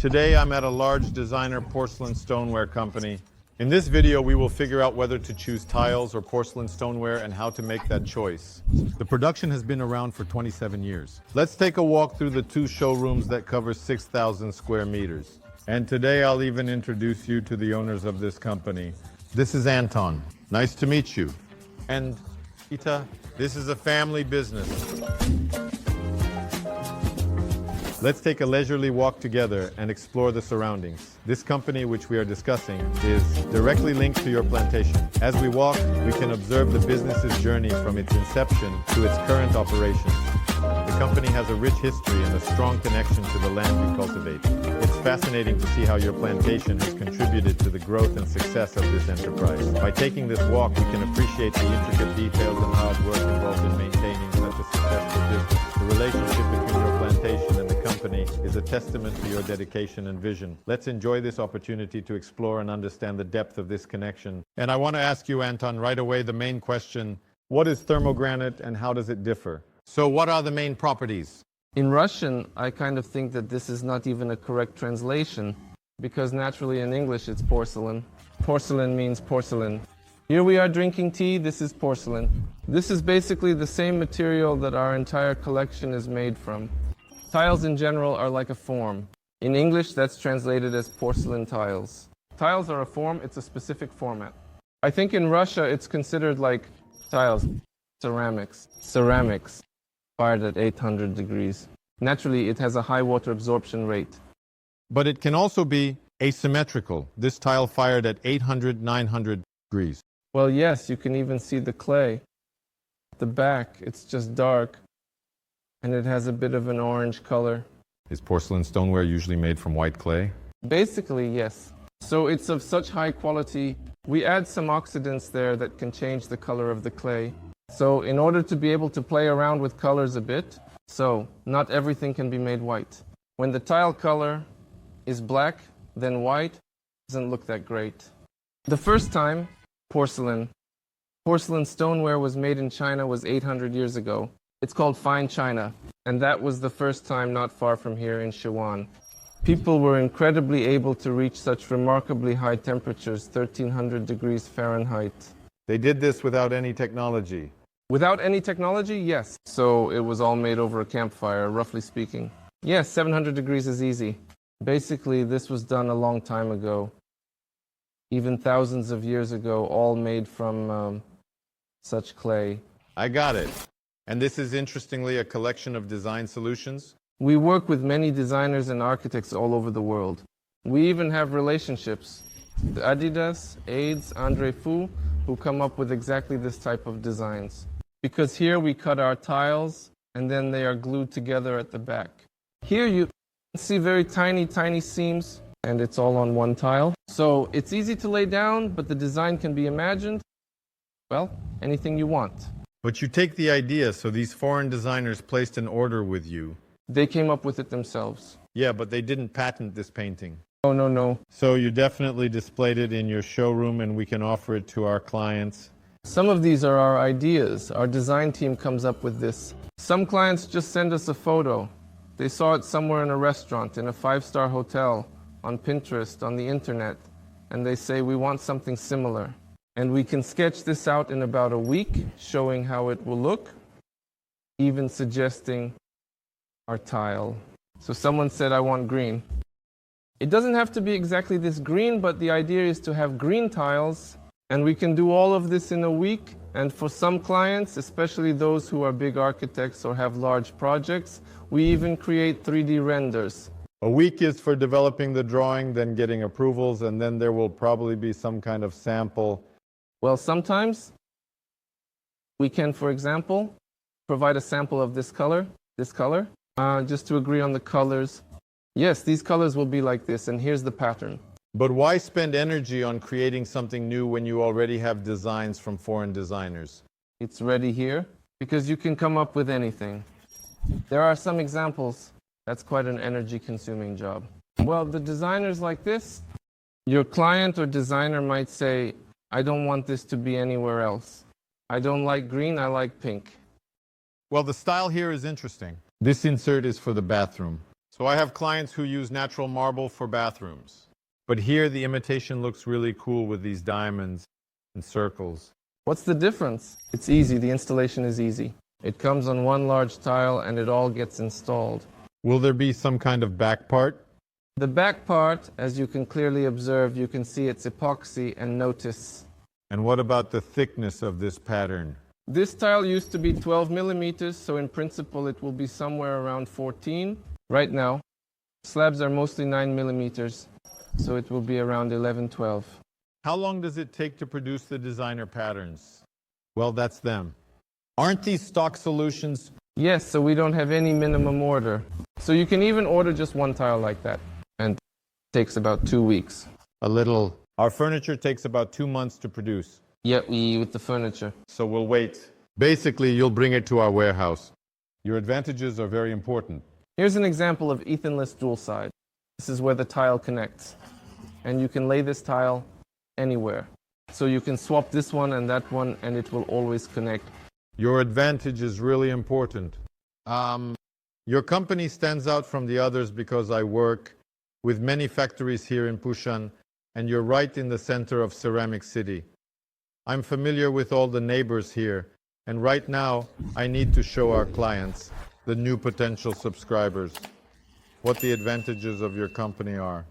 Today I'm at a large designer porcelain stoneware company. In this video we will figure out whether to choose tiles or porcelain stoneware and how to make that choice. The production has been around for 27 years. Let's take a walk through the two showrooms that cover 6,000 square meters. And today I'll even introduce you to the owners of this company. This is Anton. Nice to meet you. And Ita, this is a family business. Let's take a leisurely walk together and explore the surroundings. This company which we are discussing is directly linked to your plantation. As we walk, we can observe the business's journey from its inception to its current operations. The company has a rich history and a strong connection to the land we cultivate. It's fascinating to see how your plantation has contributed to the growth and success of this enterprise. By taking this walk, we can appreciate the intricate details and hard work involved in maintaining such a successful business. The relationship between your plantation and the company is a testament to your dedication and vision. Let's enjoy this opportunity to explore and understand the depth of this connection. And I want to ask you, Anton, right away the main question: what is thermogranite and how does it differ? So what are the main properties? In Russian, I kind of think that this is not even a correct translation, because naturally in English it's porcelain. Porcelain means porcelain. Here we are drinking tea, this is porcelain. This is basically the same material that our entire collection is made from. Tiles in general are like a form. In English, that's translated as porcelain tiles. Tiles are a form, it's a specific format. I think in Russia it's considered like tiles, ceramics, fired at 800 degrees. Naturally, it has a high water absorption rate. But it can also be asymmetrical. This tile fired at 800, 900 degrees. Well, yes, you can even see the clay. At the back, it's just dark, and it has a bit of an orange color. Is porcelain stoneware usually made from white clay? Basically, yes. So it's of such high quality. We add some oxidants there that can change the color of the clay. So in order to be able to play around with colors a bit, so not everything can be made white. When the tile color is black, then white doesn't look that great. The first time porcelain stoneware was made in China was 800 years ago. It's called fine china, and that was the first time not far from here in Sichuan. People were incredibly able to reach such remarkably high temperatures, 1300 degrees Fahrenheit. They did this without any technology. Without any technology, yes. So it was all made over a campfire, roughly speaking. Yes, 700 degrees is easy. Basically, this was done a long time ago, even thousands of years ago, all made from such clay. I got it. And this is interestingly a collection of design solutions? We work with many designers and architects all over the world. We even have relationships. Adidas, AIDS, Andre Fu, who come up with exactly this type of designs. Because here we cut our tiles and then they are glued together at the back. Here you see very tiny seams and it's all on one tile. So it's easy to lay down, but the design can be imagined. Well, anything you want. But you take the idea, so these foreign designers placed an order with you. They came up with it themselves. Yeah, but they didn't patent this painting. Oh, no. So you definitely displayed it in your showroom and we can offer it to our clients. Some of these are our ideas. Our design team comes up with this. Some clients just send us a photo. They saw it somewhere in a restaurant, in a 5-star hotel, on Pinterest, on the internet, and they say, we want something similar. And we can sketch this out in about a week, showing how it will look, even suggesting our tile. So someone said, I want green. It doesn't have to be exactly this green, but the idea is to have green tiles, and we can do all of this in a week. And for some clients, especially those who are big architects or have large projects, we even create 3D renders. A week is for developing the drawing, then getting approvals, and then there will probably be some kind of sample. Well, sometimes we can, for example, provide a sample of this color, just to agree on the colors. Yes, these colors will be like this, and here's the pattern. But why spend energy on creating something new when you already have designs from foreign designers? It's ready here, because you can come up with anything. There are some examples. That's quite an energy-consuming job. Well, the designers like this, your client or designer might say, I don't want this to be anywhere else. I don't like green, I like pink. Well, the style here is interesting. This insert is for the bathroom. So I have clients who use natural marble for bathrooms. But here the imitation looks really cool with these diamonds and circles. What's the difference? It's easy. The installation is easy. It comes on one large tile and it all gets installed. Will there be some kind of back part? The back part, as you can clearly observe, you can see it's epoxy and notice. And what about the thickness of this pattern? This tile used to be 12 millimeters, so in principle it will be somewhere around 14. Right now, slabs are mostly 9 millimeters, so it will be around 11, 12. How long does it take to produce the designer patterns? Well, that's them. Aren't these stock solutions? Yes, so we don't have any minimum order. So you can even order just one tile like that, and it takes about 2 weeks. A little. Our furniture takes about 2 months to produce. Yeah, with the furniture. So we'll wait. Basically, you'll bring it to our warehouse. Your advantages are very important. Here's an example of Ethanless dual side. This is where the tile connects. And you can lay this tile anywhere. So you can swap this one and that one and it will always connect. Your advantage is really important. Your company stands out from the others because I work with many factories here in Pusan, and you're right in the center of Ceramic City. I'm familiar with all the neighbors here, and right now I need to show our clients, the new potential subscribers, what the advantages of your company are.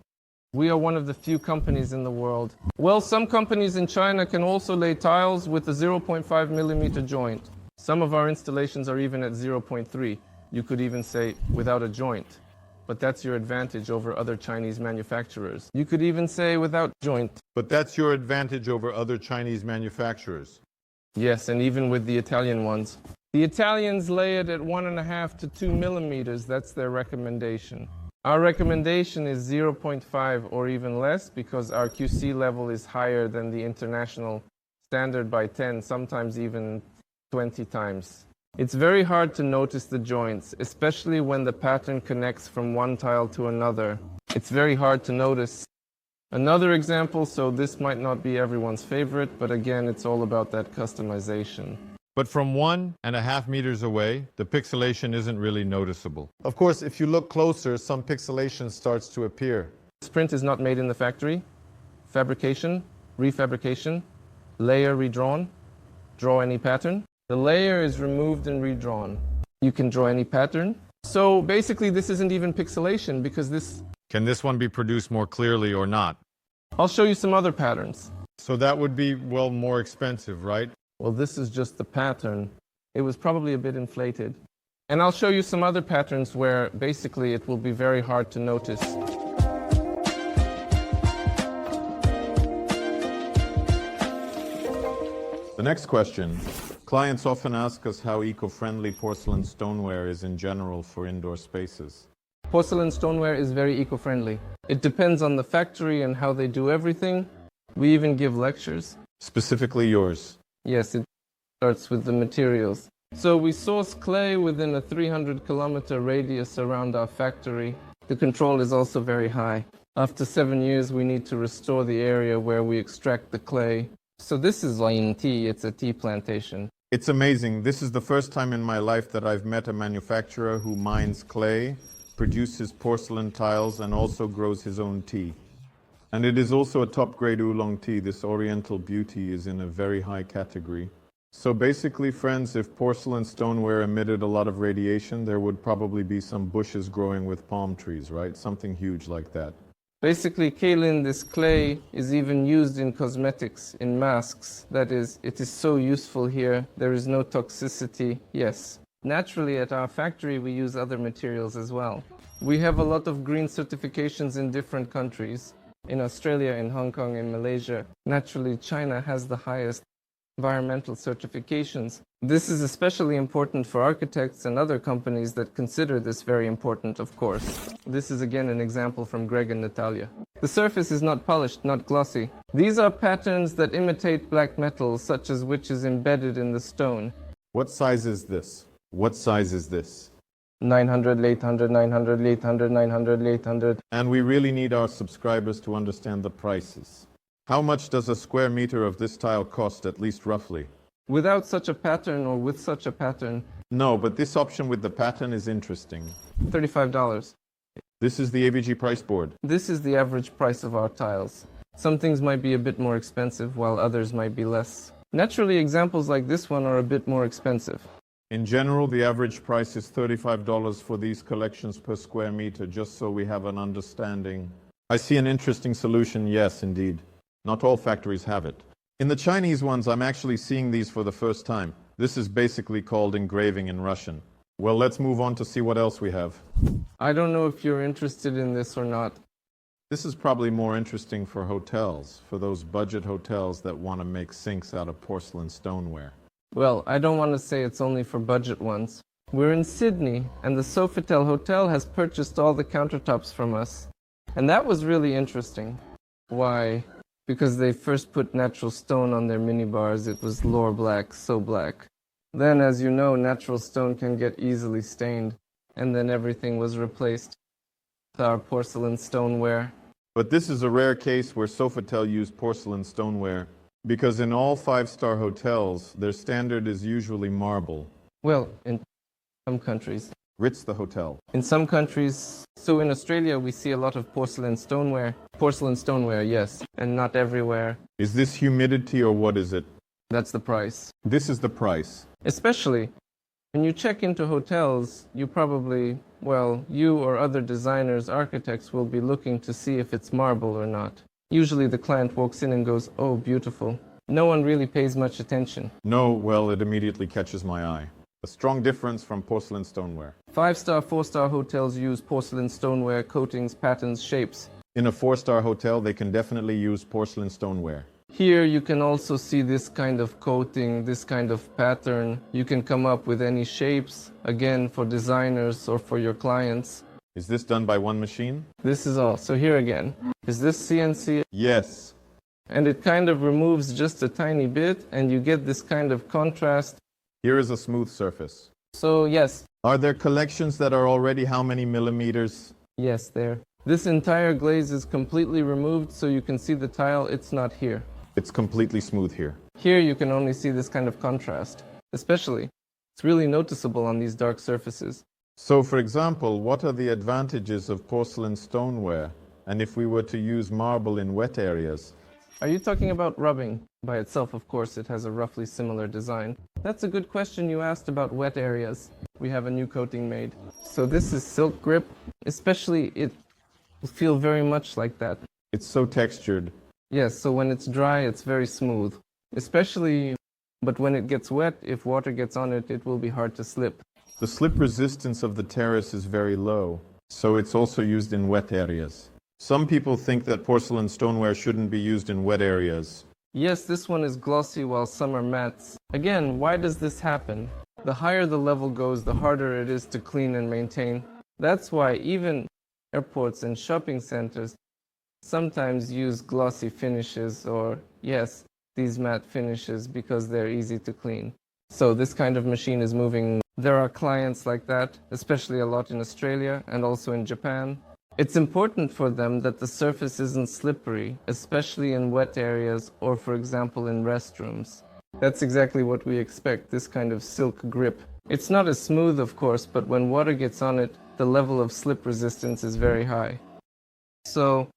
We are one of the few companies in the world. Well, some companies in China can also lay tiles with a 0.5 millimeter joint. Some of our installations are even at 0.3. You could even say without a joint. But that's your advantage over other Chinese manufacturers. You could even say without joint. But that's your advantage over other Chinese manufacturers. Yes, and even with the Italian ones. The Italians lay it at 1.5 to 2 millimeters. That's their recommendation. Our recommendation is 0.5 or even less because our QC level is higher than the international standard by 10, sometimes even 20 times. It's very hard to notice the joints, especially when the pattern connects from one tile to another. It's very hard to notice. Another example, so this might not be everyone's favorite, but again, it's all about that customization. But from 1.5 meters away, the pixelation isn't really noticeable. Of course, if you look closer, some pixelation starts to appear. This print is not made in the factory. Fabrication, refabrication, layer redrawn, draw any pattern. The layer is removed and redrawn. You can draw any pattern. So basically this isn't even pixelation because this... Can this one be produced more clearly or not? I'll show you some other patterns. So that would be, well, more expensive, right? Well, this is just the pattern. It was probably a bit inflated. And I'll show you some other patterns where basically it will be very hard to notice. The next question. Clients often ask us how eco-friendly porcelain stoneware is in general for indoor spaces. Porcelain stoneware is very eco-friendly. It depends on the factory and how they do everything. We even give lectures. Specifically yours. Yes, it starts with the materials. So we source clay within a 300-kilometer radius around our factory. The control is also very high. After 7 years, we need to restore the area where we extract the clay. So this is Lain tea. It's a tea plantation. It's amazing. This is the first time in my life that I've met a manufacturer who mines clay, produces porcelain tiles, and also grows his own tea. And it is also a top-grade oolong tea. This oriental beauty is in a very high category. So basically, friends, if porcelain stoneware emitted a lot of radiation, there would probably be some bushes growing with palm trees, right? Something huge like that. Basically, kaolin, this clay, is even used in cosmetics, in masks. That is, it is so useful here. There is no toxicity. Yes. Naturally, at our factory, we use other materials as well. We have a lot of green certifications in different countries. In Australia, in Hong Kong, in Malaysia. Naturally, China has the highest environmental certifications. This is especially important for architects and other companies that consider this very important, of course. This is again an example from Greg and Natalia. The surface is not polished, not glossy. These are patterns that imitate black metal, such as which is embedded in the stone. What size is this? What size is this? 900, 800, 900, 800, 900, 800. And we really need our subscribers to understand the prices. How much does a square meter of this tile cost, at least roughly? Without such a pattern or with such a pattern? No, but this option with the pattern is interesting. $35. This is the AVG price board. This is the average price of our tiles. Some things might be a bit more expensive, while others might be less. Naturally, examples like this one are a bit more expensive. In general, the average price is $35 for these collections per square meter, just so we have an understanding. I see an interesting solution, yes, indeed. Not all factories have it. In the Chinese ones, I'm actually seeing these for the first time. This is basically called engraving in Russian. Well, let's move on to see what else we have. I don't know if you're interested in this or not. This is probably more interesting for hotels, for those budget hotels that want to make sinks out of porcelain stoneware. Well, I don't want to say it's only for budget ones. We're in Sydney, and the Sofitel Hotel has purchased all the countertops from us. And that was really interesting. Why? Because they first put natural stone on their minibars. It was lore black, so black. Then, as you know, natural stone can get easily stained, and then everything was replaced with our porcelain stoneware. But this is a rare case where Sofitel used porcelain stoneware, because in all five-star hotels, their standard is usually marble. Well, in some countries. Ritz the hotel. In some countries, so in Australia, we see a lot of porcelain stoneware. Porcelain stoneware, yes, and not everywhere. Is this humidity or what is it? That's the price. This is the price. Especially when you check into hotels, you probably, well, you or other designers, architects will be looking to see if it's marble or not. Usually the client walks in and goes, "Oh, beautiful." No one really pays much attention. No, well, it immediately catches my eye. A strong difference from porcelain stoneware. 5-star, 4-star hotels use porcelain stoneware, coatings, patterns, shapes. In a 4-star hotel, they can definitely use porcelain stoneware. Here you can also see this kind of coating, this kind of pattern. You can come up with any shapes, again, for designers or for your clients. Is this done by one machine? This is all. So here again, is this CNC? Yes. And it kind of removes just a tiny bit, and you get this kind of contrast. Here is a smooth surface. So yes. Are there collections that are already how many millimeters? Yes, there. This entire glaze is completely removed, so you can see the tile. It's not here. It's completely smooth here. Here you can only see this kind of contrast. Especially, it's really noticeable on these dark surfaces. So, for example, what are the advantages of porcelain stoneware? And if we were to use marble in wet areas? Are you talking about rubbing? By itself, of course, it has a roughly similar design. That's a good question you asked about wet areas. We have a new coating made. So this is silk grip. Especially, it will feel very much like that. It's so textured. Yes, so when it's dry, it's very smooth. Especially, but when it gets wet, if water gets on it, it will be hard to slip. The slip resistance of the terrace is very low, so it's also used in wet areas. Some people think that porcelain stoneware shouldn't be used in wet areas. Yes, this one is glossy while some are mattes. Again, why does this happen? The higher the level goes, the harder it is to clean and maintain. That's why even airports and shopping centers sometimes use glossy finishes or, yes, these matte finishes because they're easy to clean. So this kind of machine is moving. There are clients like that, especially a lot in Australia and also in Japan. It's important for them that the surface isn't slippery, especially in wet areas or, for example, in restrooms. That's exactly what we expect, this kind of silk grip. It's not as smooth, of course, but when water gets on it, the level of slip resistance is very high. So,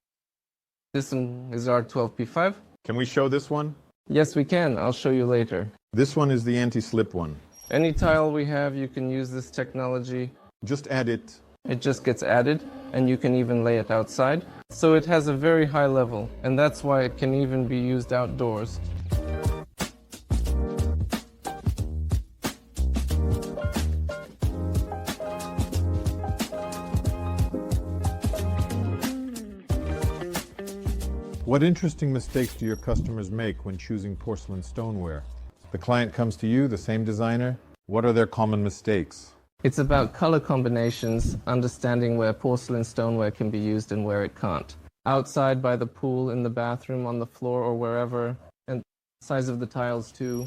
this one is our 12P5. Can we show this one? Yes, we can. I'll show you later. This one is the anti-slip one. Any tile we have, you can use this technology. Just add it. It just gets added, and you can even lay it outside. So it has a very high level, and that's why it can even be used outdoors. What interesting mistakes do your customers make when choosing porcelain stoneware? The client comes to you, the same designer. What are their common mistakes? It's about color combinations, understanding where porcelain stoneware can be used and where it can't. Outside, by the pool, in the bathroom, on the floor, or wherever, and size of the tiles too.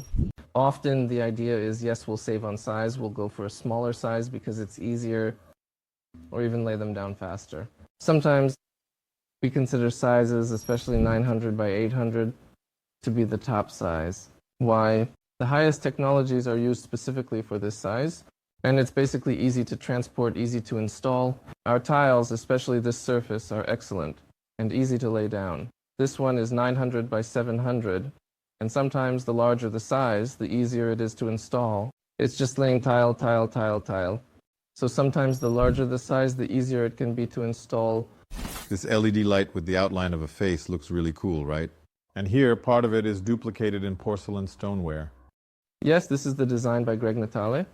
Often the idea is, yes, we'll save on size, we'll go for a smaller size because it's easier, or even lay them down faster. Sometimes we consider sizes, especially 900 by 800, to be the top size. Why? The highest technologies are used specifically for this size. And it's basically easy to transport, easy to install. Our tiles, especially this surface, are excellent and easy to lay down. This one is 900 by 700, and sometimes the larger the size, the easier it is to install. It's just laying tile, tile, tile, tile. So sometimes the larger the size, the easier it can be to install. This LED light with the outline of a face looks really cool, right? And here, part of it is duplicated in porcelain stoneware. Yes, this is the design by Greg Natale.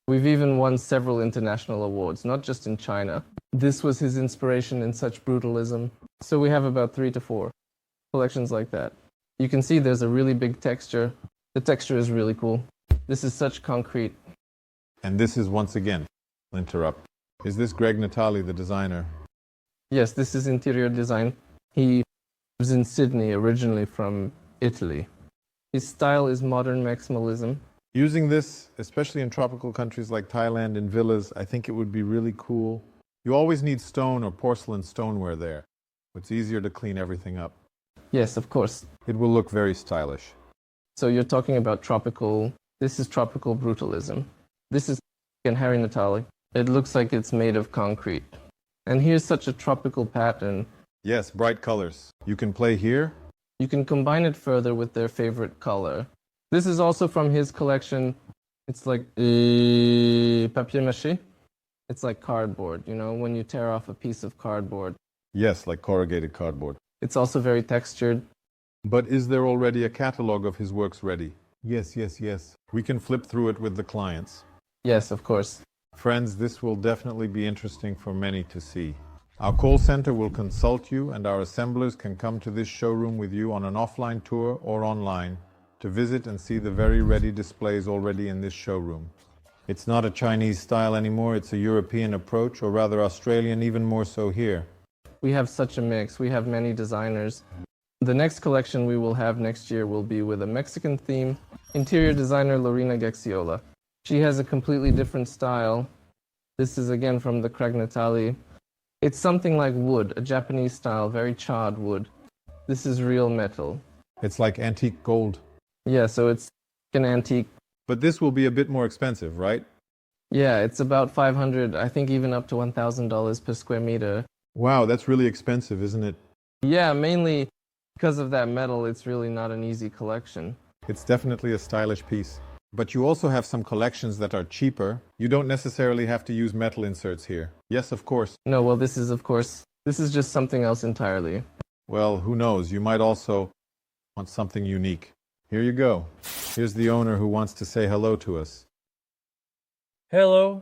We've even won several international awards, not just in China. This was his inspiration in such brutalism. So we have about 3 to 4 collections like that. You can see there's a really big texture. The texture is really cool. This is such concrete. And this is, once again, I'll interrupt. Is this Greg Natale, the designer? Yes, this is interior design. He was in Sydney, originally from Italy. His style is modern maximalism. Using this, especially in tropical countries like Thailand, in villas, I think it would be really cool. You always need stone or porcelain stoneware there. It's easier to clean everything up. Yes, of course. It will look very stylish. So you're talking about tropical. This is tropical brutalism. This is in Harry Natale. It looks like it's made of concrete. And here's such a tropical pattern. Yes, bright colors. You can play here. You can combine it further with their favorite color. This is also from his collection. It's like papier mâché. It's like cardboard, you know, when you tear off a piece of cardboard. Yes, like corrugated cardboard. It's also very textured. But is there already a catalog of his works ready? Yes, yes, yes. We can flip through it with the clients. Yes, of course. Friends, this will definitely be interesting for many to see. Our call center will consult you, and our assemblers can come to this showroom with you on an offline tour or online to visit and see the very ready displays already in this showroom. It's not a Chinese style anymore, it's a European approach, or rather Australian, even more so here. We have such a mix. We have many designers. The next collection we will have next year will be with a Mexican theme, interior designer Lorena Gexiola. She has a completely different style. This is again from the Greg Natale. It's something like wood, a Japanese style, very charred wood. This is real metal. It's like antique gold. Yeah, so it's an antique. But this will be a bit more expensive, right? Yeah, it's about $500, I think even up to $1,000 per square meter. Wow, that's really expensive, isn't it? Yeah, mainly because of that metal, it's really not an easy collection. It's definitely a stylish piece. But you also have some collections that are cheaper. You don't necessarily have to use metal inserts here. Yes, of course. No, well, this is just something else entirely. Well, who knows? You might also want something unique. Here you go. Here's the owner who wants to say hello to us. Hello.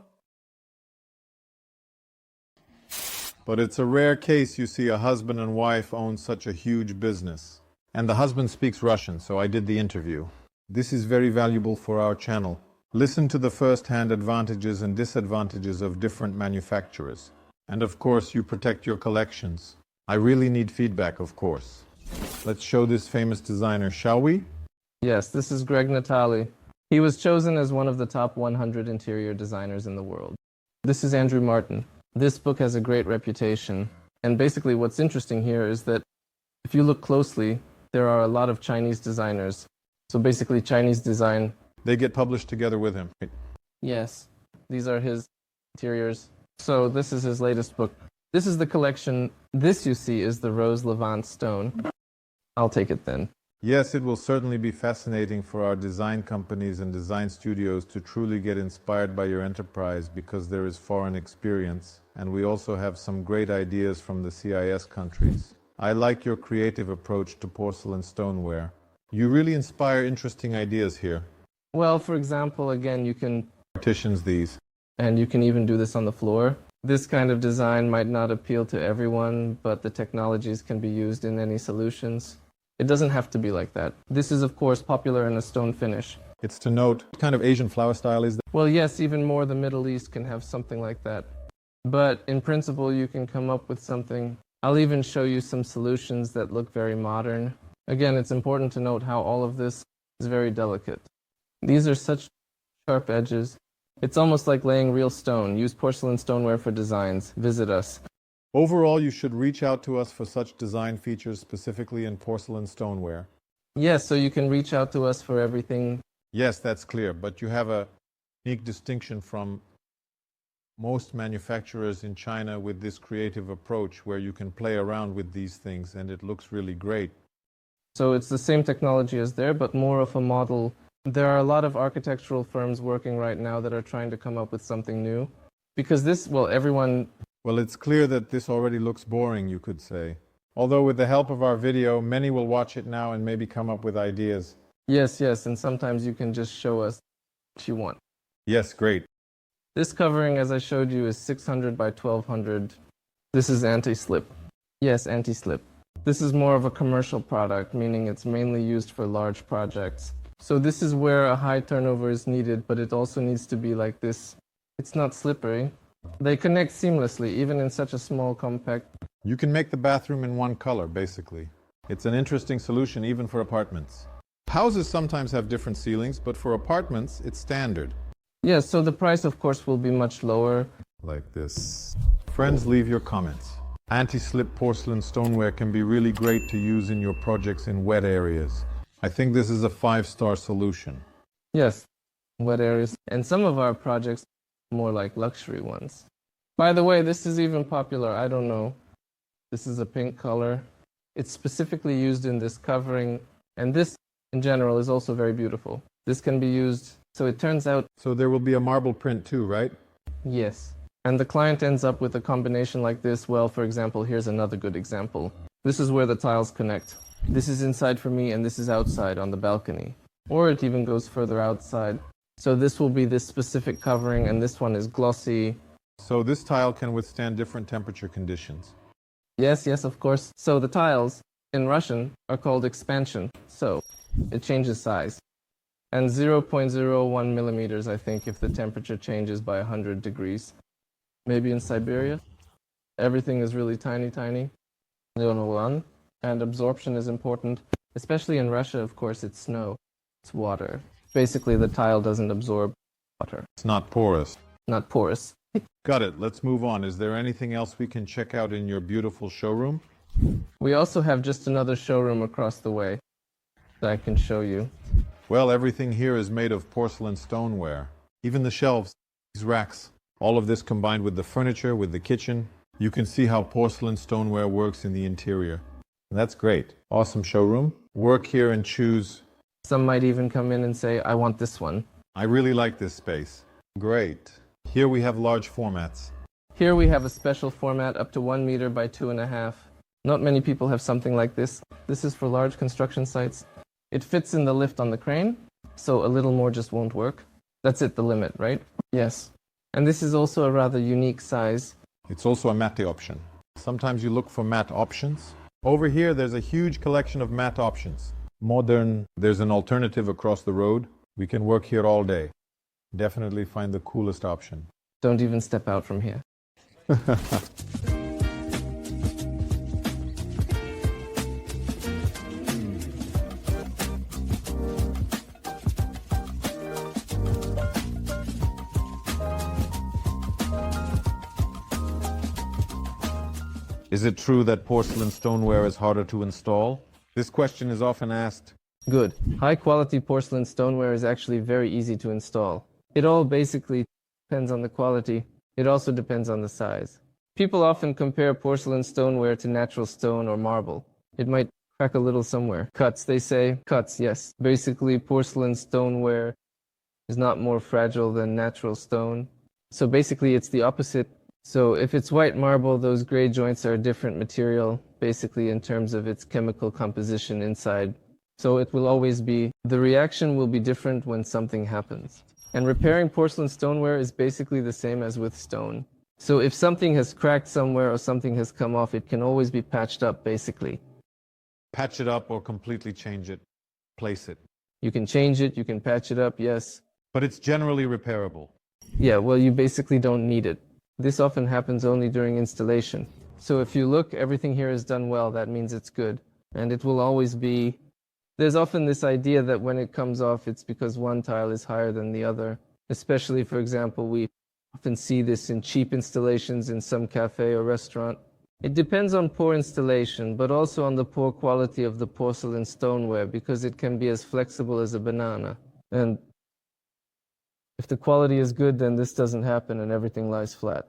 But it's a rare case you see a husband and wife own such a huge business. And the husband speaks Russian, so I did the interview. This is very valuable for our channel. Listen to the first-hand advantages and disadvantages of different manufacturers. And of course, you protect your collections. I really need feedback, of course. Let's show this famous designer, shall we? Yes, this is Greg Natale. He was chosen as one of the top 100 interior designers in the world. This is Andrew Martin. This book has a great reputation. And basically what's interesting here is that if you look closely, there are a lot of Chinese designers. So basically Chinese design. They get published together with him. Yes, these are his interiors. So this is his latest book. This is the collection. This, you see, is the Rose Levant stone. I'll take it then. Yes, it will certainly be fascinating for our design companies and design studios to truly get inspired by your enterprise because there is foreign experience, and we also have some great ideas from the CIS countries. I like your creative approach to porcelain stoneware. You really inspire interesting ideas here. Well, for example, again, you can Partitions these. and you can even do this on the floor. This kind of design might not appeal to everyone, but the technologies can be used in any solutions. It doesn't have to be like that. This is, of course, popular in a stone finish. It's to note, what kind of Asian flower style is that? Well, yes, even more the Middle East can have something like that. But in principle, you can come up with something. I'll even show you some solutions that look very modern. Again, it's important to note how all of this is very delicate. These are such sharp edges. It's almost like laying real stone. Use porcelain stoneware for designs. Visit us. Overall, you should reach out to us for such design features specifically in porcelain stoneware. Yes, so you can reach out to us for everything. Yes, that's clear, but you have a unique distinction from most manufacturers in China with this creative approach where you can play around with these things and it looks really great. So it's the same technology as there, but more of a model. There are a lot of architectural firms working right now that are trying to come up with something new. Because this, well, everyone... Well, it's clear that this already looks boring, you could say. Although with the help of our video, many will watch it now and maybe come up with ideas. Yes, and sometimes you can just show us what you want. Yes, great. This covering, as I showed you, is 600 by 1200. This is anti-slip. Yes, anti-slip. This is more of a commercial product, meaning it's mainly used for large projects. So this is where a high turnover is needed, but it also needs to be like this. It's not slippery. They connect seamlessly, even in such a small, compact... You can make the bathroom in one color, basically. It's an interesting solution even for apartments. Houses sometimes have different ceilings, but for apartments, it's standard. Yes, so the price, of course, will be much lower. Like this. Friends, leave your comments. Anti-slip porcelain stoneware can be really great to use in your projects in wet areas. I think this is a 5-star solution. Yes, wet areas. And some of our projects are more like luxury ones. By the way, this is even popular. I don't know. This is a pink color. It's specifically used in this covering. And this, in general, is also very beautiful. This can be used, so it turns out... So there will be a marble print too, right? Yes. And the client ends up with a combination like this. Well, for example, here's another good example. This is where the tiles connect. This is inside for me, and this is outside on the balcony. Or it even goes further outside. So this will be this specific covering, and this one is glossy. So this tile can withstand different temperature conditions. Yes, of course. So the tiles, in Russian, are called expansion. So it changes size. And 0.01 millimeters, I think, if the temperature changes by 100 degrees. Maybe in Siberia. Everything is really tiny. 0.01. And absorption is important. Especially in Russia, of course, it's snow. It's water. Basically, the tile doesn't absorb water. It's not porous. Not porous. Got it. Let's move on. Is there anything else we can check out in your beautiful showroom? We also have just another showroom across the way that I can show you. Well, everything here is made of porcelain stoneware. Even the shelves, these racks. All of this combined with the furniture, with the kitchen. You can see how porcelain stoneware works in the interior. And that's great. Awesome showroom. Work here and choose. Some might even come in and say, I want this one. I really like this space. Great. Here we have large formats. Here we have a special format up to 1 meter by 2.5. Not many people have something like this. This is for large construction sites. It fits in the lift on the crane, so a little more just won't work. That's it, the limit, right? Yes. And this is also a rather unique size. It's also a matte option. Sometimes you look for matte options. Over here, there's a huge collection of matte options. Modern, there's an alternative across the road. We can work here all day. Definitely find the coolest option. Don't even step out from here. Is it true that porcelain stoneware is harder to install? This question is often asked. Good. High-quality porcelain stoneware is actually very easy to install. It all basically depends on the quality. It also depends on the size. People often compare porcelain stoneware to natural stone or marble. It might crack a little somewhere. Cuts, they say. Cuts, yes. Basically, porcelain stoneware is not more fragile than natural stone. So basically, it's the opposite. So if it's white marble, those gray joints are a different material, basically in terms of its chemical composition inside. So it will always be, the reaction will be different when something happens. And repairing porcelain stoneware is basically the same as with stone. So if something has cracked somewhere or something has come off, it can always be patched up, basically. Patch it up or completely change it. Place it. You can change it, you can patch it up, yes. But it's generally repairable. Yeah, well, you basically don't need it. This often happens only during installation. So if you look, everything here is done well, that means it's good. And it will always be... There's often this idea that when it comes off, it's because one tile is higher than the other. Especially, for example, we often see this in cheap installations in some cafe or restaurant. It depends on poor installation, but also on the poor quality of the porcelain stoneware, because it can be as flexible as a banana. And If the quality is good, then this doesn't happen and everything lies flat.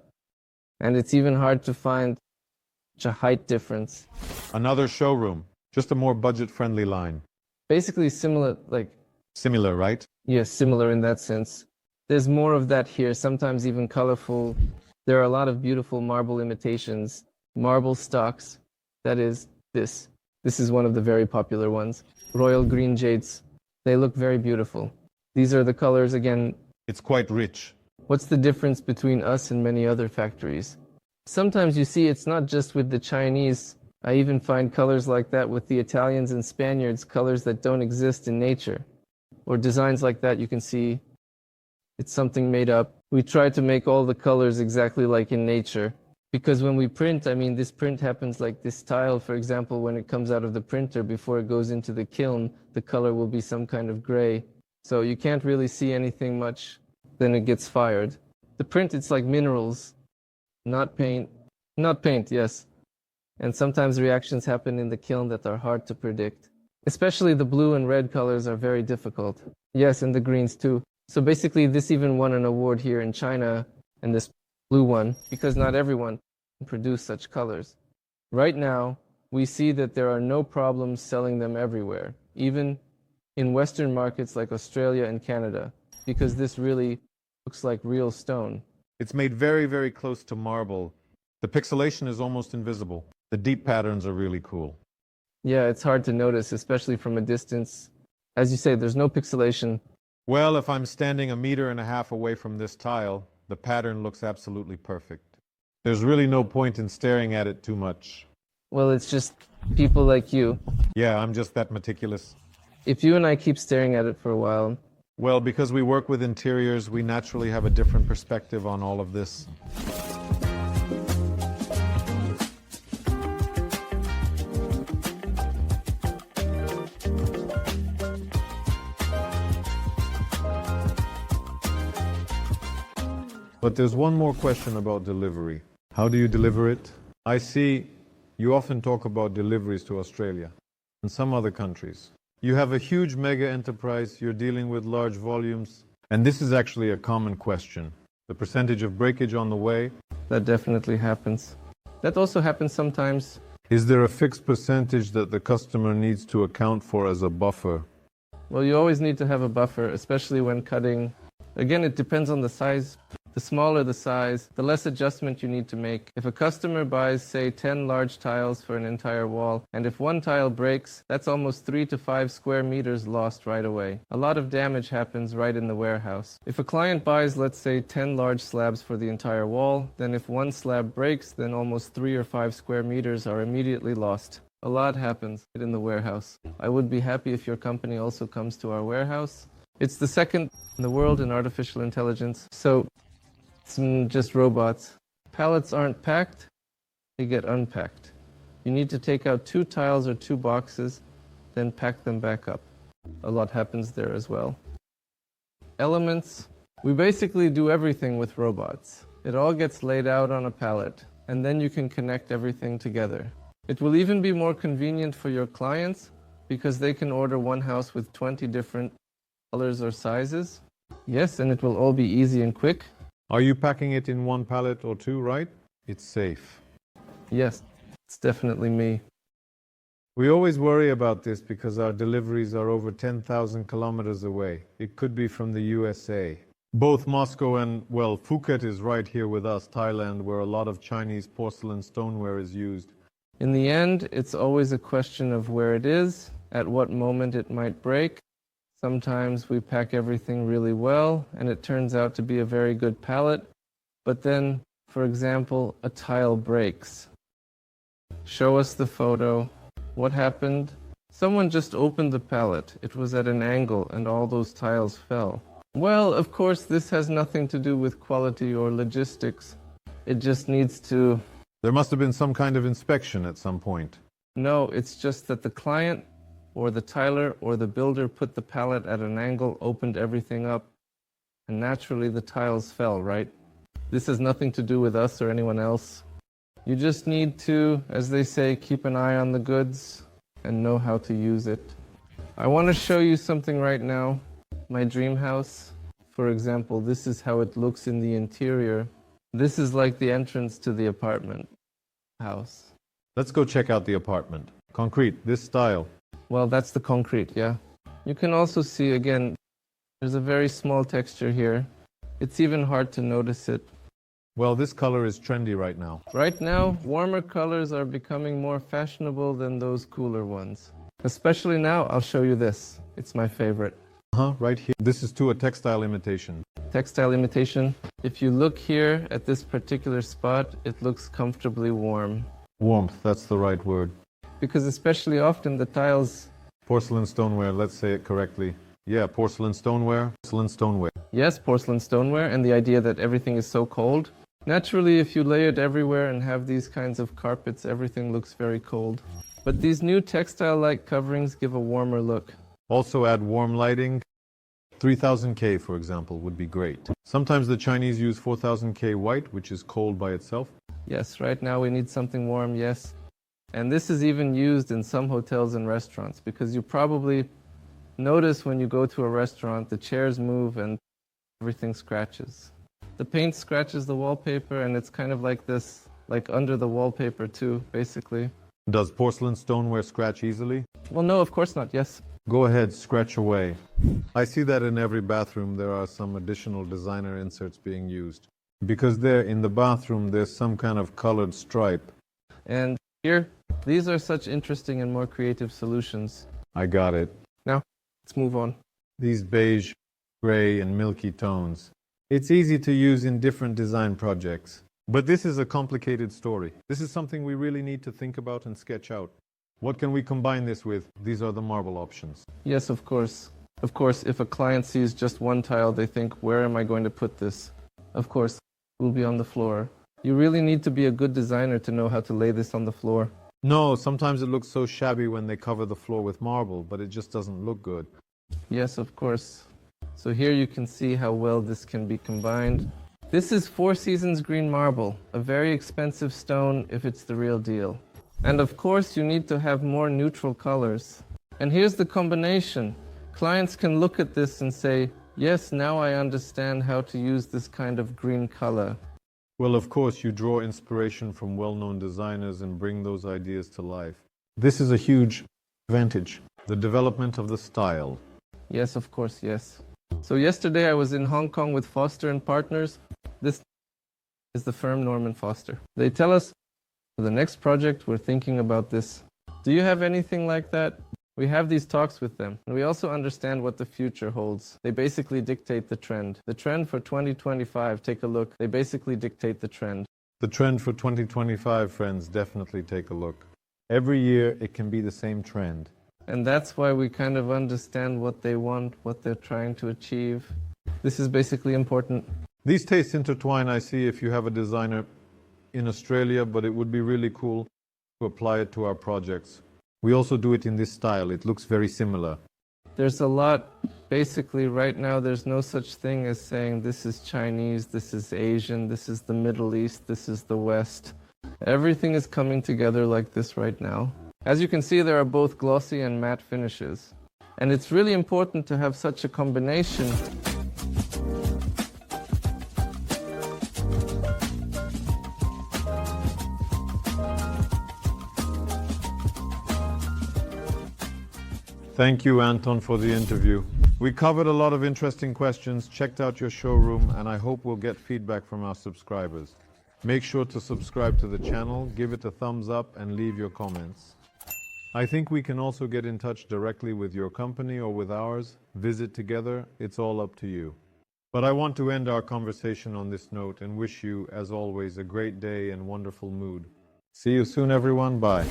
And it's even hard to find a height difference. Another showroom, just a more budget-friendly line. Basically similar, Similar, right? yes, similar in that sense. There's more of that here, sometimes even colorful. There are a lot of beautiful marble imitations, marble stocks. That is this. This is one of the very popular ones. Royal green jades. They look very beautiful. These are the colors again. It's quite rich. What's the difference between us and many other factories? Sometimes you see it's not just with the Chinese. I even find colors like that with the Italians and Spaniards, colors that don't exist in nature. Or designs like that you can see it's something made up. We try to make all the colors exactly like in nature. Because when we print, I mean, this print happens like this tile, for example, when it comes out of the printer, before it goes into the kiln, the color will be some kind of gray. So you can't really see anything much, then it gets fired. The print, it's like minerals, not paint. Not paint, yes. And sometimes reactions happen in the kiln that are hard to predict. Especially the blue and red colors are very difficult. Yes, and the greens too. So basically this even won an award here in China, and this blue one, because not everyone can produce such colors. Right now, we see that there are no problems selling them everywhere, even in Western markets like Australia and Canada, because this really looks like real stone. It's made very, very close to marble. The pixelation is almost invisible. The deep patterns are really cool. Yeah, it's hard to notice, especially from a distance. As you say, there's no pixelation. Well, if I'm standing 1.5 meters away from this tile, the pattern looks absolutely perfect. There's really no point in staring at it too much. Well, it's just people like you. Yeah, I'm just that meticulous. If you and I keep staring at it for a while, Well, because we work with interiors, we naturally have a different perspective on all of this. But there's one more question about delivery. How do you deliver it? I see you often talk about deliveries to Australia and some other countries. You have a huge mega enterprise, you're dealing with large volumes, and this is actually a common question. The percentage of breakage on the way. that definitely happens. That also happens sometimes. Is there a fixed percentage that the customer needs to account for as a buffer? Well, you always need to have a buffer, especially when cutting. Again, it depends on the size. The smaller the size, the less adjustment you need to make. If a customer buys, say, 10 large tiles for an entire wall, and if one tile breaks, that's almost 3 to 5 square meters lost right away. A lot of damage happens right in the warehouse. If a client buys, let's say, 10 large slabs for the entire wall, then if one slab breaks, then almost 3 or 5 square meters are immediately lost. A lot happens in the warehouse. I would be happy if your company also comes to our warehouse. It's the second in the world in artificial intelligence. So it's just robots. Pallets aren't packed, they get unpacked. You need to take out 2 tiles or 2 boxes, then pack them back up. A lot happens there as well. Elements. We basically do everything with robots. It all gets laid out on a pallet, and then you can connect everything together. It will even be more convenient for your clients because they can order one house with 20 different colors or sizes. Yes, and it will all be easy and quick. Are you packing it in 1 pallet or 2, right? It's safe. Yes, it's definitely me. We always worry about this because our deliveries are over 10,000 kilometers away. It could be from the USA. Both Moscow and, well, Phuket is right here with us, Thailand, where a lot of Chinese porcelain stoneware is used. In the end, it's always a question of where it is, at what moment it might break. Sometimes we pack everything really well, and it turns out to be a very good pallet. But then, for example, a tile breaks. Show us the photo. What happened? Someone just opened the pallet. It was at an angle, and all those tiles fell. Well, of course, this has nothing to do with quality or logistics. It just needs to... There must have been some kind of inspection at some point. No, it's just that the client or the tiler or the builder put the pallet at an angle, opened everything up, and naturally the tiles fell, right? This has nothing to do with us or anyone else. You just need to, as they say, keep an eye on the goods and know how to use it. I want to show you something right now. My dream house, For example, this is how it looks in the interior. This is like the entrance to the apartment house. Let's go check out the apartment. Concrete, this style. Well, that's the concrete, yeah. You can also see, again, there's a very small texture here. It's even hard to notice it. Well, this color is trendy right now. Right now, warmer colors are becoming more fashionable than those cooler ones. Especially now, I'll show you this. It's my favorite. Right here. This is too a textile imitation. Textile imitation. If you look here at this particular spot, it looks comfortably warm. Warmth, that's the right word. Because especially often the tiles... Porcelain stoneware, let's say it correctly. Yeah, porcelain stoneware. Porcelain stoneware. Yes, porcelain stoneware, and the idea that everything is so cold. Naturally, if you lay it everywhere and have these kinds of carpets, everything looks very cold. But these new textile-like coverings give a warmer look. Also add warm lighting. 3000K, for example, would be great. Sometimes the Chinese use 4000K white, which is cold by itself. Yes, right now we need something warm, yes. And this is even used in some hotels and restaurants, because you probably notice when you go to a restaurant, the chairs move and everything scratches. The paint scratches the wallpaper, and it's kind of like this, like under the wallpaper too, basically. Does porcelain stoneware scratch easily? Well, no, of course not, yes. Go ahead, scratch away. I see that in every bathroom there are some additional designer inserts being used. Because there, in the bathroom, there's some kind of colored stripe. And here, these are such interesting and more creative solutions. I got it. Now, let's move on. These beige, gray, and milky tones. It's easy to use in different design projects. But this is a complicated story. This is something we really need to think about and sketch out. What can we combine this with? These are the marble options. Yes, of course. Of course, if a client sees just one tile, they think, where am I going to put this? Of course, it will be on the floor. You really need to be a good designer to know how to lay this on the floor. No, sometimes it looks so shabby when they cover the floor with marble, but it just doesn't look good. Yes, of course. So here you can see how well this can be combined. This is Four Seasons green marble, a very expensive stone if it's the real deal. And of course you need to have more neutral colors. And here's the combination. Clients can look at this and say, yes, now I understand how to use this kind of green color. Well, of course, you draw inspiration from well-known designers and bring those ideas to life. This is a huge advantage, the development of the style. Yes, of course, yes. So yesterday I was in Hong Kong with Foster and Partners. This is the firm Norman Foster. They tell us, for the next project, we're thinking about this. Do you have anything like that? We have these talks with them, and we also understand what the future holds. They basically dictate the trend. The trend for 2025, take a look. They basically dictate the trend. The trend for 2025, friends, definitely take a look. Every year, it can be the same trend. And that's why we kind of understand what they want, what they're trying to achieve. This is basically important. These tastes intertwine, I see, if you have a designer in Australia, but it would be really cool to apply it to our projects. We also do it in this style. It looks very similar. There's a lot. Basically, right now, there's no such thing as saying this is Chinese, this is Asian, this is the Middle East, this is the West. Everything is coming together like this right now. As you can see, there are both glossy and matte finishes. And it's really important to have such a combination. Thank you, Anton, for the interview. We covered a lot of interesting questions, checked out your showroom, and I hope we'll get feedback from our subscribers. Make sure to subscribe to the channel, give it a thumbs up, and leave your comments. I think we can also get in touch directly with your company or with ours, visit together, it's all up to you. But I want to end our conversation on this note and wish you, as always, a great day and wonderful mood. See you soon, everyone. Bye.